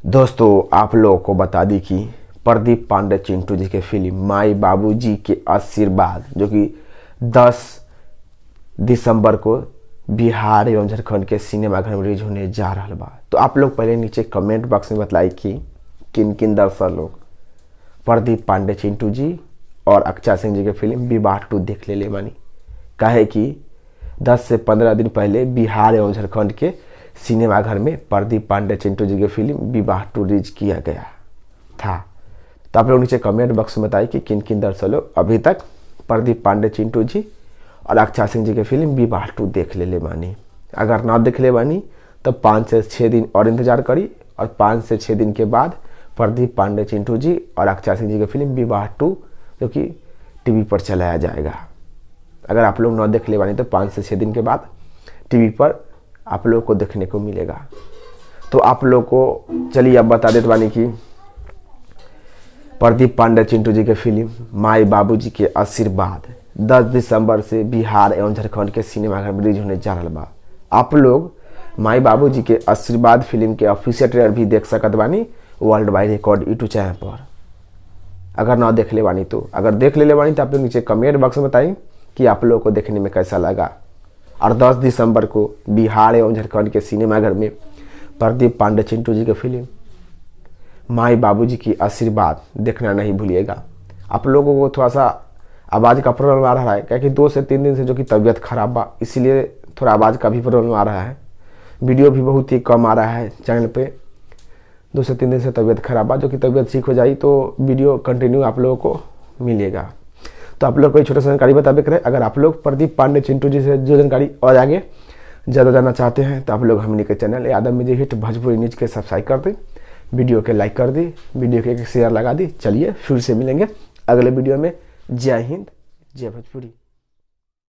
दोस्तों आप लोगों को बता दी कि प्रदीप पांडे चिंटू जी के फिल्म माई बाबूजी के आशीर्वाद जो कि 10 दिसंबर को बिहार एवं झारखंड के सिनेमाघर में रिलीज होने जा रहा बा। तो आप लोग पहले नीचे कमेंट बॉक्स में बताइए कि किन किन दर्शक लोग प्रदीप पांडे चिंटू जी और अक्षय सिंह जी के फिल्म विवाह 2 देख ले बानी। काहे कि 10 से 15 दिन पहले बिहार एवं झारखंड के सिनेमाघर में प्रदीप पांडे चिंटू जी की फिल्म विवाह 2 रिलीज किया गया था। तो आप लोग नीचे कमेंट बॉक्स में बताइए कि किन किन दर्शक लोग अभी तक प्रदीप पांडे चिंटू जी और अक्षय सिंह जी की फिल्म विवाह 2 देख ले बानी। अगर ना देख ले बानी तो 5 से 6 दिन और इंतजार करी और 5 से 6 दिन के बाद प्रदीप पांडे चिंटू जी और अक्षय सिंह जी की फिल्म विवाह 2 जो कि टीवी पर चलाया जाएगा। अगर आप लोग ना देख ले बानी तो 5 से 6 दिन के बाद टीवी पर आप लोग को देखने को मिलेगा। तो आप लोग को चलिए अब बता देते बानी कि प्रदीप पांडे चिंटू जी के फिल्म माई बाबूजी के आशीर्वाद 10 दिसंबर से बिहार एवं झारखंड के सिनेमाघर में रिलीज होने जा रहा बा। आप लोग माई बाबूजी के आशीर्वाद फिल्म के ऑफिशियल ट्रेलर भी देख सकत बानी world wide record YouTube channel पर। अगर ना देख ले बानी तो अगर देख ले बानी तो आप लोग नीचे कमेंट बॉक्स में बताइए कि आप लोग को देखने में कैसा लगा। और 10 दिसंबर को बिहार एवं झारखंड के सिनेमाघर में प्रदीप पांडे चिंटू जी की फिल्म माई बाबूजी की आशीर्वाद देखना नहीं भूलिएगा। आप लोगों को थोड़ा सा आवाज़ का प्रॉब्लम आ रहा है क्योंकि 2 से 3 दिन से जो कि तबीयत खराब बा, इसीलिए थोड़ा आवाज़ का भी प्रॉब्लम आ रहा है। वीडियो भी बहुत ही कम आ रहा है चैनल पे। 2 से 3 दिन से तबीयत खराब बा, जो कि तबीयत ठीक हो जाए तो वीडियो कंटिन्यू आप लोगों को मिलेगा। तो आप लोग को छोटा सा जानकारी बताबे करें। अगर आप लोग प्रदीप पांडे चिंटू जी से जो जानकारी और आगे ज़्यादा जानना चाहते हैं तो आप लोग हमने के channel Yadav media hit Bhojpuri news के सब्सक्राइब कर दें, वीडियो के लाइक कर दी, वीडियो के शेयर लगा दी। चलिए फिर से मिलेंगे अगले वीडियो में। जय हिंद, जय भोजपुरी।